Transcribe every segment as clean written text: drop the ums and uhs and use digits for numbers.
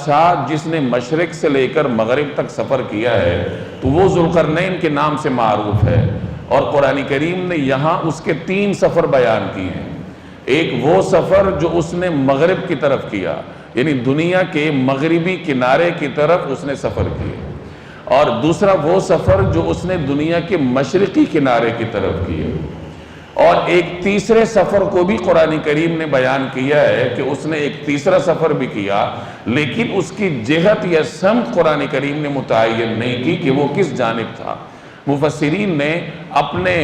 بادشاہ جس نے مشرق سے لے کر مغرب تک سفر کیا ہے تو وہ ذوالقرنین کے نام سے معروف ہے، اور قرآن کریم نے یہاں اس کے 3 سفر بیان کیے ہیں۔ ایک وہ سفر جو اس نے مغرب کی طرف کیا، یعنی دنیا کے مغربی کنارے کی طرف اس نے سفر کیا، اور دوسرا وہ سفر جو اس نے دنیا کے مشرقی کنارے کی طرف کیا، اور ایک تیسرے سفر کو بھی قرآن کریم نے بیان کیا ہے کہ اس نے ایک تیسرا سفر بھی کیا، لیکن اس کی جہت یا سمت قرآن کریم نے متعین نہیں کی کہ وہ کس جانب تھا۔ مفسرین نے اپنے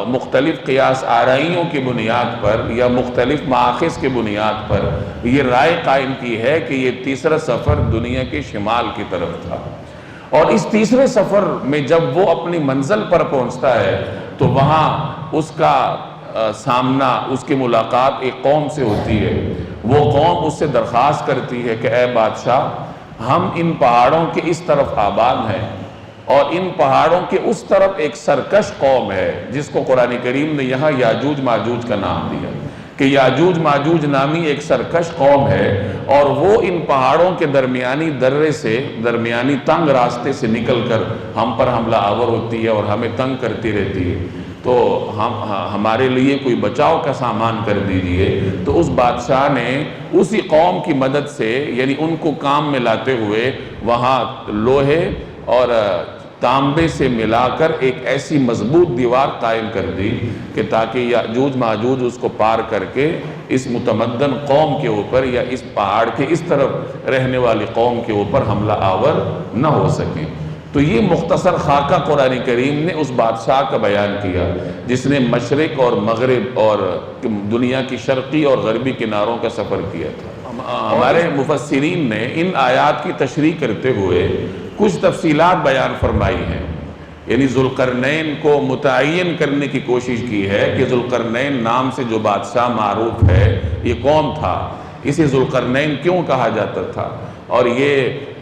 مختلف قیاس آرائیوں کی بنیاد پر یا مختلف مآخذ کی بنیاد پر یہ رائے قائم کی ہے کہ یہ تیسرا سفر دنیا کے شمال کی طرف تھا، اور اس تیسرے سفر میں جب وہ اپنی منزل پر پہنچتا ہے تو وہاں اس کا سامنا، اس کی ملاقات ایک قوم سے ہوتی ہے۔ وہ قوم اس سے درخواست کرتی ہے کہ اے بادشاہ، ہم ان پہاڑوں کے اس طرف آباد ہیں، اور ان پہاڑوں کے اس طرف ایک سرکش قوم ہے جس کو قرآن کریم نے یہاں یاجوج ماجوج کا نام دیا کہ یاجوج ماجوج نامی ایک سرکش قوم ہے، اور وہ ان پہاڑوں کے درمیانی درے سے، درمیانی تنگ راستے سے نکل کر ہم پر حملہ آور ہوتی ہے اور ہمیں تنگ کرتی رہتی ہے، تو ہمارے لیے کوئی بچاؤ کا سامان کر دیجئے۔ تو اس بادشاہ نے اسی قوم کی مدد سے، یعنی ان کو کام میں لاتے ہوئے، وہاں لوہے اور تانبے سے ملا کر ایک ایسی مضبوط دیوار قائم کر دی کہ تاکہ یاجوج ماجوج اس کو پار کر کے اس متمدن قوم کے اوپر یا اس پہاڑ کے اس طرف رہنے والی قوم کے اوپر حملہ آور نہ ہو سکیں۔ تو یہ مختصر خاکہ قرآن کریم نے اس بادشاہ کا بیان کیا جس نے مشرق اور مغرب اور دنیا کی شرقی اور غربی کناروں کا سفر کیا تھا۔ ہمارے مفسرین نے ان آیات کی تشریح کرتے ہوئے کچھ تفصیلات بیان فرمائی ہیں، یعنی ذوالقرنین کو متعین کرنے کی کوشش کی ہے کہ ذوالقرنین نام سے جو بادشاہ معروف ہے یہ کون تھا، اسے ذوالقرنین کیوں کہا جاتا تھا، اور یہ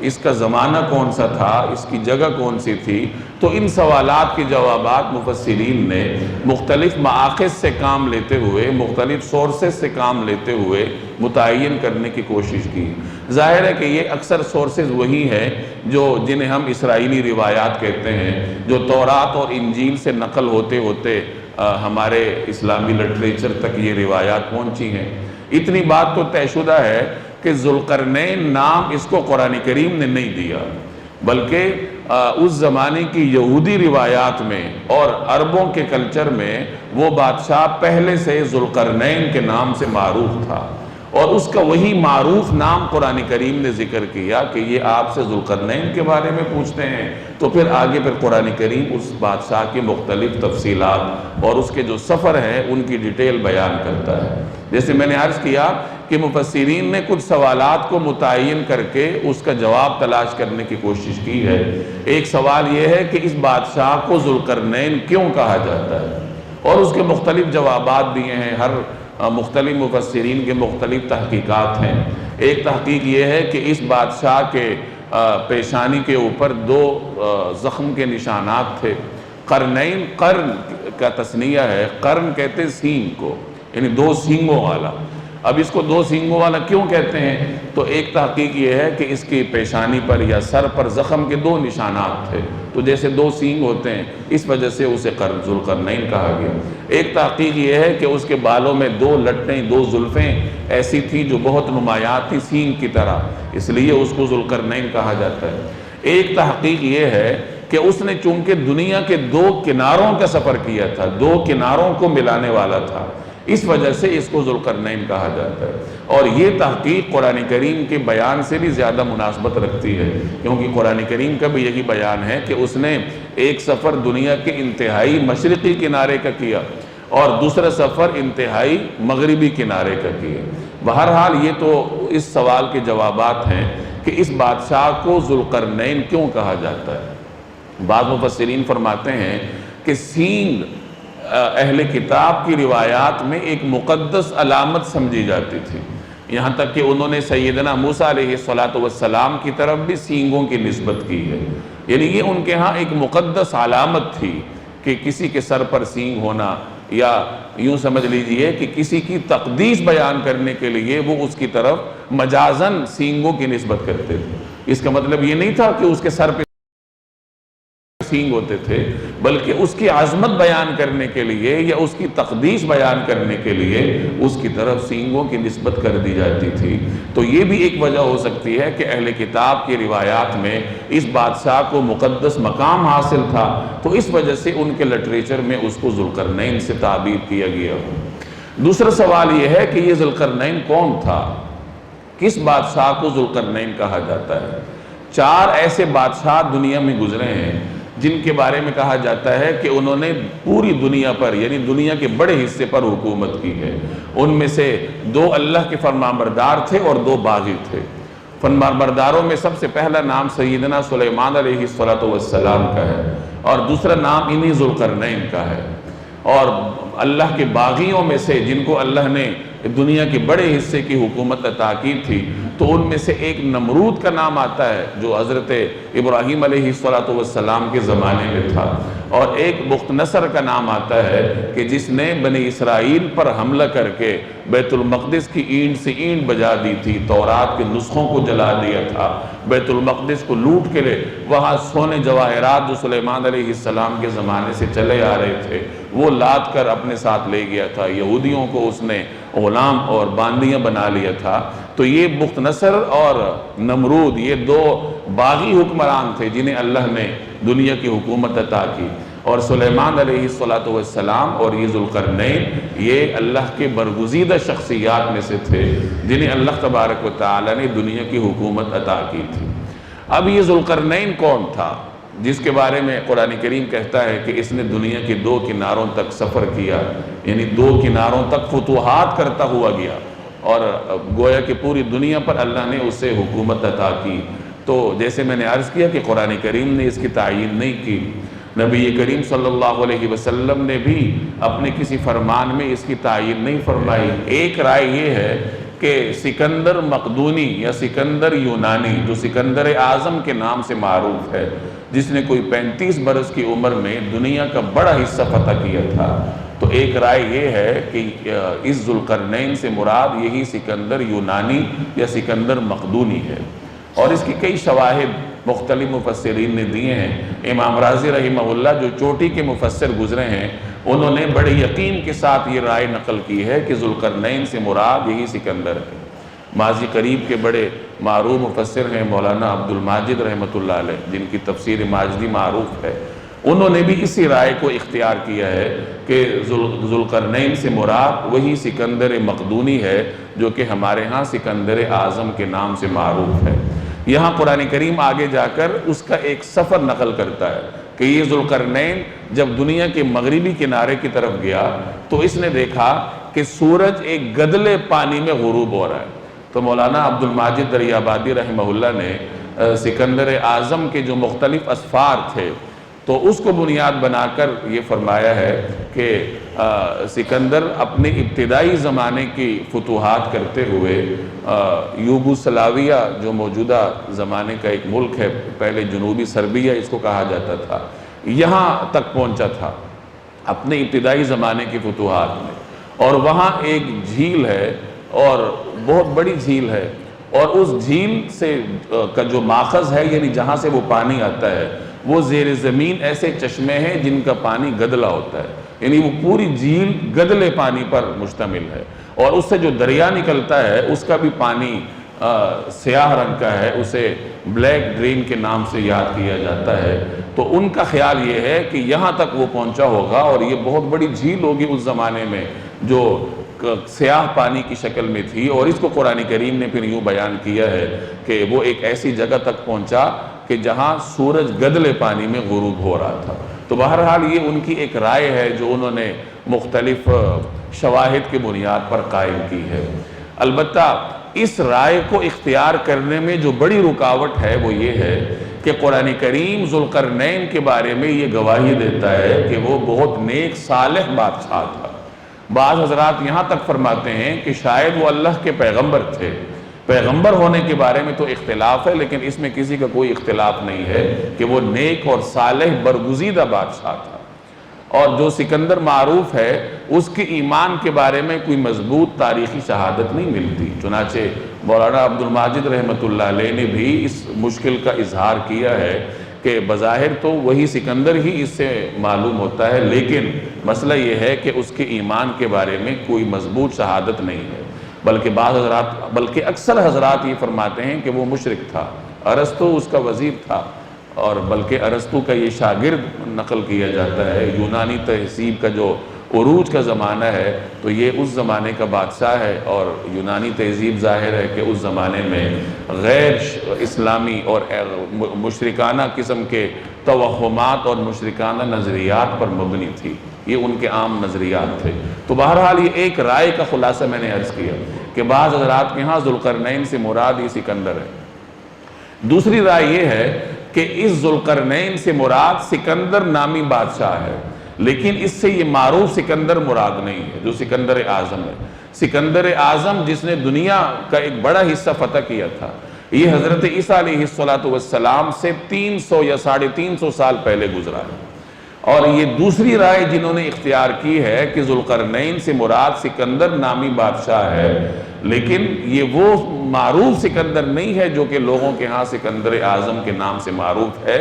اس کا زمانہ کون سا تھا، اس کی جگہ کون سی تھی۔ تو ان سوالات کے جوابات مفسرین نے مختلف مآخذ سے کام لیتے ہوئے، مختلف سورسز سے کام لیتے ہوئے متعین کرنے کی کوشش کی۔ ظاہر ہے کہ یہ اکثر سورسز وہی ہیں جو جنہیں ہم اسرائیلی روایات کہتے ہیں، جو تورات اور انجیل سے نقل ہوتے ہوتے ہمارے اسلامی لٹریچر تک یہ روایات پہنچی ہیں۔ اتنی بات تو طے شدہ ہے کہ ذوالقرنین نام اس کو قرآن کریم نے نہیں دیا، بلکہ اس زمانے کی یہودی روایات میں اور عربوں کے کلچر میں وہ بادشاہ پہلے سے ذوالقرنین کے نام سے معروف تھا، اور اس کا وہی معروف نام قرآن کریم نے ذکر کیا کہ یہ آپ سے ذوالقرنین کے بارے میں پوچھتے ہیں۔ تو پھر آگے پھر قرآن کریم اس بادشاہ کی مختلف تفصیلات اور اس کے جو سفر ہیں ان کی ڈیٹیل بیان کرتا ہے۔ جیسے میں نے عرض کیا کہ مفسرین نے کچھ سوالات کو متعین کر کے اس کا جواب تلاش کرنے کی کوشش کی ہے۔ ایک سوال یہ ہے کہ اس بادشاہ کو ذوالقرنین کیوں کہا جاتا ہے، اور اس کے مختلف جوابات دیے ہیں۔ ہر مختلف مفسرین کے مختلف تحقیقات ہیں۔ ایک تحقیق یہ ہے کہ اس بادشاہ کے پیشانی کے اوپر 2 زخم کے نشانات تھے۔ قرنین، قرن کا تثنیہ ہے، قرن کہتے ہیں سینگ کو، یعنی 2 سینگوں والا۔ اب اس کو 2 سینگوں والا کیوں کہتے ہیں؟ تو ایک تحقیق یہ ہے کہ اس کی پیشانی پر یا سر پر زخم کے 2 نشانات تھے، تو جیسے 2 سینگ ہوتے ہیں اس وجہ سے اسے ذوالقرنین کہا گیا۔ ایک تحقیق یہ ہے کہ اس کے بالوں میں 2 لٹیں، 2 زلفیں ایسی تھیں جو بہت نمایاں تھیں سینگ کی طرح، اس لیے اس کو ذوالقرنین کہا جاتا ہے۔ ایک تحقیق یہ ہے کہ اس نے چونکہ دنیا کے 2 کناروں کا سفر کیا تھا، 2 کناروں کو ملانے والا تھا، اس وجہ سے اس کو ذوالقرنین کہا جاتا ہے۔ اور یہ تحقیق قرآن کریم کے بیان سے بھی زیادہ مناسبت رکھتی ہے، کیونکہ قرآن کریم کا بھی یہی بیان ہے کہ اس نے ایک سفر دنیا کے انتہائی مشرقی کنارے کا کیا اور دوسرا سفر انتہائی مغربی کنارے کا کیا۔ بہرحال یہ تو اس سوال کے جوابات ہیں کہ اس بادشاہ کو ذوالقرنین کیوں کہا جاتا ہے۔ بعض مفسرین فرماتے ہیں کہ سینگ اہل کتاب کی روایات میں ایک مقدس علامت سمجھی جاتی تھی، یہاں تک کہ انہوں نے سیدنا موسیٰ علیہ السلام کی طرف بھی سینگوں کی نسبت کی ہے، یعنی یہ ان کے ہاں ایک مقدس علامت تھی کہ کسی کے سر پر سینگ ہونا یا یوں سمجھ لیجئے کہ کسی کی تقدیس بیان کرنے کے لیے وہ اس کی طرف مجازن سینگوں کی نسبت کرتے تھے۔ اس کا مطلب یہ نہیں تھا کہ اس کے سر پہ سینگ ہوتے تھے، بلکہ اس کی عظمت بیان کرنے کے لیے یا اس کی تقدیس بیان کرنے کے لیے اس کی طرف سینگوں کی نسبت کر دی جاتی تھی۔ تو یہ بھی ایک وجہ ہو سکتی ہے کہ اہل کتاب کی روایات میں اس بادشاہ کو مقدس مقام حاصل تھا، تو اس وجہ سے ان کے لٹریچر میں اس کو ذوالقرنین سے تعبیر کیا گیا ہو۔ دوسرا سوال یہ ہے کہ یہ ذوالقرنین کون تھا؟ کس بادشاہ کو ذوالقرنین کہا جاتا ہے؟ 4 ایسے بادشاہ دنیا میں گزرے ہیں جن کے بارے میں کہا جاتا ہے کہ انہوں نے پوری دنیا پر، یعنی دنیا کے بڑے حصے پر حکومت کی ہے۔ ان میں سے 2 اللہ کے فرمانبردار تھے اور 2 باغی تھے۔ فرمانبرداروں میں سب سے پہلا نام سیدنا سلیمان علیہ السلام کا ہے، اور دوسرا نام انہی ذوالقرنین کا ہے۔ اور اللہ کے باغیوں میں سے جن کو اللہ نے دنیا کے بڑے حصے کی حکومت عطا کی تھی، تو ان میں سے ایک نمرود کا نام آتا ہے جو حضرت ابراہیم علیہ السلام کے زمانے میں تھا، اور ایک بخت نصر کا نام آتا ہے کہ جس نے بنی اسرائیل پر حملہ کر کے بیت المقدس کی اینٹ سے اینٹ بجا دی تھی، تورات کے نسخوں کو جلا دیا تھا، بیت المقدس کو لوٹ کے لے وہاں سونے جواہرات جو سلیمان علیہ السلام کے زمانے سے چلے آ رہے تھے وہ لاد کر اپنے ساتھ لے گیا تھا۔ یہودیوں کو اس نے غلام اور باندیاں بنا لیا تھا۔ تو یہ بخت نصر اور نمرود یہ 2 باغی حکمران تھے جنہیں اللہ نے دنیا کی حکومت عطا کی، اور سلیمان علیہ السلام اور یہ ذوالقرنین یہ اللہ کے برگزیدہ شخصیات میں سے تھے جنہیں اللہ تبارک و تعالی نے دنیا کی حکومت عطا کی تھی۔ اب یہ ذوالقرنین کون تھا جس کے بارے میں قرآن کریم کہتا ہے کہ اس نے دنیا کے 2 کناروں تک سفر کیا، یعنی 2 کناروں تک فتوحات کرتا ہوا گیا، اور گویا کہ پوری دنیا پر اللہ نے اسے حکومت عطا کی۔ تو جیسے میں نے عرض کیا کہ قرآن کریم نے اس کی تعیین نہیں کی، نبی کریم صلی اللہ علیہ وسلم نے بھی اپنے کسی فرمان میں اس کی تعیین نہیں فرمائی۔ ایک رائے یہ ہے کہ سکندر مقدونی یا سکندر یونانی، جو سکندر اعظم کے نام سے معروف ہے، جس نے کوئی 35 برس کی عمر میں دنیا کا بڑا حصہ فتح کیا تھا، تو ایک رائے یہ ہے کہ اس ذوالقرنین سے مراد یہی سکندر یونانی یا سکندر مقدونی ہے، اور اس کی کئی شواہد مختلف مفسرین نے دیے ہیں۔ امام رازی رحمہ اللہ جو چوٹی کے مفسر گزرے ہیں، انہوں نے بڑے یقین کے ساتھ یہ رائے نقل کی ہے کہ ذوالقرنین سے مراد یہی سکندر ہے۔ ماضی قریب کے بڑے معروف مفسر ہیں مولانا عبد الماجد رحمۃ اللہ علیہ، جن کی تفسیر ماجدی معروف ہے، انہوں نے بھی اسی رائے کو اختیار کیا ہے کہ ذوالقرنین سے مراد وہی سکندر مقدونی ہے جو کہ ہمارے ہاں سکندر اعظم کے نام سے معروف ہے۔ یہاں قرآن کریم آگے جا کر اس کا ایک سفر نقل کرتا ہے کہ یہ ذوالقرنین جب دنیا کے مغربی کنارے کی طرف گیا تو اس نے دیکھا کہ سورج ایک گدلے پانی میں غروب ہو رہا ہے۔ تو مولانا عبد الماجد دریابادی رحمہ اللہ نے سکندر اعظم کے جو مختلف اسفار تھے تو اس کو بنیاد بنا کر یہ فرمایا ہے کہ سکندر اپنے ابتدائی زمانے کی فتوحات کرتے ہوئے یوگوسلاویہ جو موجودہ زمانے کا ایک ملک ہے، پہلے جنوبی سربیہ اس کو کہا جاتا تھا، یہاں تک پہنچا تھا اپنے ابتدائی زمانے کی فتوحات میں، اور وہاں ایک جھیل ہے اور بہت بڑی جھیل ہے، اور اس جھیل سے کا جو ماخذ ہے یعنی جہاں سے وہ پانی آتا ہے وہ زیر زمین ایسے چشمے ہیں جن کا پانی گدلا ہوتا ہے، یعنی وہ پوری جھیل گدلے پانی پر مشتمل ہے، اور اس سے جو دریا نکلتا ہے اس کا بھی پانی سیاہ رنگ کا ہے، اسے بلیک ڈرین کے نام سے یاد کیا جاتا ہے۔ تو ان کا خیال یہ ہے کہ یہاں تک وہ پہنچا ہوگا، اور یہ بہت بڑی جھیل ہوگی اس زمانے میں جو سیاہ پانی کی شکل میں تھی، اور اس کو قرآن کریم نے پھر یوں بیان کیا ہے کہ وہ ایک ایسی جگہ تک پہنچا کہ جہاں سورج گدلے پانی میں غروب ہو رہا تھا۔ تو بہرحال یہ ان کی ایک رائے ہے جو انہوں نے مختلف شواہد کی بنیاد پر قائم کی ہے۔ البتہ اس رائے کو اختیار کرنے میں جو بڑی رکاوٹ ہے وہ یہ ہے کہ قرآن کریم ذوالقرنین کے بارے میں یہ گواہی دیتا ہے کہ وہ بہت نیک صالح بادشاہ تھا۔ بعض حضرات یہاں تک فرماتے ہیں کہ شاید وہ اللہ کے پیغمبر تھے۔ پیغمبر ہونے کے بارے میں تو اختلاف ہے، لیکن اس میں کسی کا کوئی اختلاف نہیں ہے کہ وہ نیک اور صالح برگزیدہ بادشاہ تھا۔ اور جو سکندر معروف ہے اس کے ایمان کے بارے میں کوئی مضبوط تاریخی شہادت نہیں ملتی۔ چنانچہ مولانا عبد الماجد رحمۃ اللہ علیہ نے بھی اس مشکل کا اظہار کیا ہے کہ بظاہر تو وہی سکندر ہی اس سے معلوم ہوتا ہے، لیکن مسئلہ یہ ہے کہ اس کے ایمان کے بارے میں کوئی مضبوط شہادت نہیں ہے، بلکہ اکثر حضرات یہ فرماتے ہیں کہ وہ مشرک تھا، ارسطو اس کا وزیر تھا، اور بلکہ ارسطو کا یہ شاگرد نقل کیا جاتا ہے۔ یونانی تہذیب کا جو عروج کا زمانہ ہے تو یہ اس زمانے کا بادشاہ ہے، اور یونانی تہذیب ظاہر ہے کہ اس زمانے میں غیر اسلامی اور مشرکانہ قسم کے توہمات اور مشرکانہ نظریات پر مبنی تھی، یہ ان کے عام نظریات تھے۔ تو بہرحال یہ ایک رائے کا خلاصہ میں نے عرض کیا کہ بعض حضرات کے ہاں ذوالقرنین سے مراد یہ سکندر ہے۔ دوسری رائے یہ ہے کہ اس ذوالقرنین سے مراد سکندر نامی بادشاہ ہے، لیکن اس سے یہ معروف سکندر مراد نہیں ہے جو سکندر اعظم ہے۔ سکندر اعظم جس نے دنیا کا ایک بڑا حصہ فتح کیا تھا، یہ حضرت عیسیٰ علیہ السلام سے 300 یا 350 سال پہلے گزرا ہے۔ اور یہ دوسری رائے جنہوں نے اختیار کی ہے کہ ذوالقرنین سے مراد سکندر نامی بادشاہ ہے، لیکن یہ وہ معروف سکندر نہیں ہے جو کہ لوگوں کے ہاں سکندر اعظم کے نام سے معروف ہے،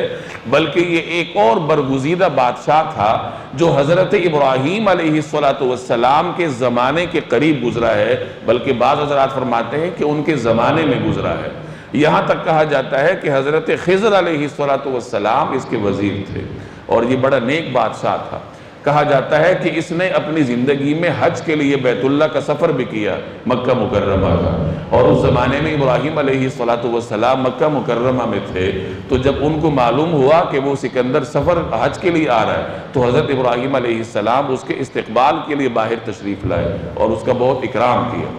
بلکہ یہ ایک اور برگزیدہ بادشاہ تھا جو حضرت ابراہیم علیہ السلام کے زمانے کے قریب گزرا ہے، بلکہ بعض حضرات فرماتے ہیں کہ ان کے زمانے میں گزرا ہے۔ یہاں تک کہا جاتا ہے کہ حضرت خضر علیہ السلام اس کے وزیر تھے، اور یہ بڑا نیک بادشاہ تھا۔ کہا جاتا ہے کہ اس نے اپنی زندگی میں حج کے لیے بیت اللہ کا سفر بھی کیا، مکہ مکرمہ کا، اور اس زمانے میں ابراہیم علیہ السلام مکہ مکرمہ میں تھے، تو جب ان کو معلوم ہوا کہ وہ سکندر سفر حج کے لیے آ رہا ہے تو حضرت ابراہیم علیہ السلام اس کے استقبال کے لیے باہر تشریف لائے اور اس کا بہت اکرام کیا۔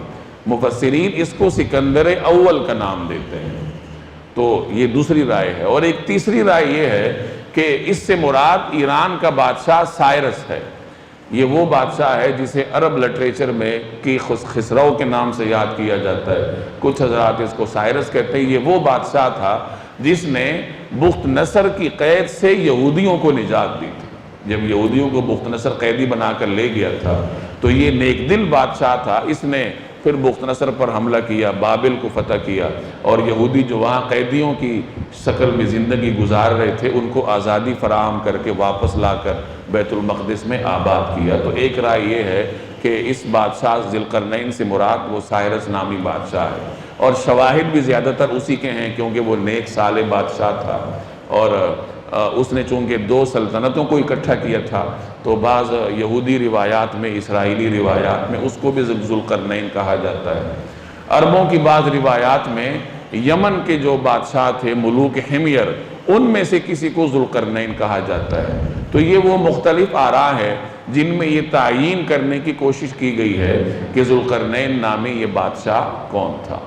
مفسرین اس کو سکندر اول کا نام دیتے ہیں۔ تو یہ دوسری رائے ہے، اور ایک تیسری رائے یہ ہے کہ اس سے مراد ایران کا بادشاہ سائرس ہے۔ یہ وہ بادشاہ ہے جسے عرب لٹریچر میں کی خسرو کے نام سے یاد کیا جاتا ہے، کچھ حضرات اس کو سائرس کہتے ہیں۔ یہ وہ بادشاہ تھا جس نے بخت نصر کی قید سے یہودیوں کو نجات دی تھی۔ جب یہودیوں کو بخت نصر قیدی بنا کر لے گیا تھا تو یہ نیک دل بادشاہ تھا، اس نے پھر بخت نصر پر حملہ کیا، بابل کو فتح کیا، اور یہودی جو وہاں قیدیوں کی شکل میں زندگی گزار رہے تھے ان کو آزادی فراہم کر کے واپس لا کر بیت المقدس میں آباد کیا۔ تو ایک رائے یہ ہے کہ اس بادشاہ ذوالقرنین سے مراد وہ سائرس نامی بادشاہ ہے، اور شواہد بھی زیادہ تر اسی کے ہیں کیونکہ وہ نیک صالح بادشاہ تھا، اور اس نے چونکہ 2 سلطنتوں کو اکٹھا کیا تھا تو بعض یہودی روایات میں، اسرائیلی روایات میں اس کو بھی ذوالقرنین کہا جاتا ہے۔ عربوں کی بعض روایات میں یمن کے جو بادشاہ تھے ملوک حمیر، ان میں سے کسی کو ذوالقرنین کہا جاتا ہے۔ تو یہ وہ مختلف آراء ہیں جن میں یہ تعیین کرنے کی کوشش کی گئی ہے کہ ذوالقرنین نامی یہ بادشاہ کون تھا۔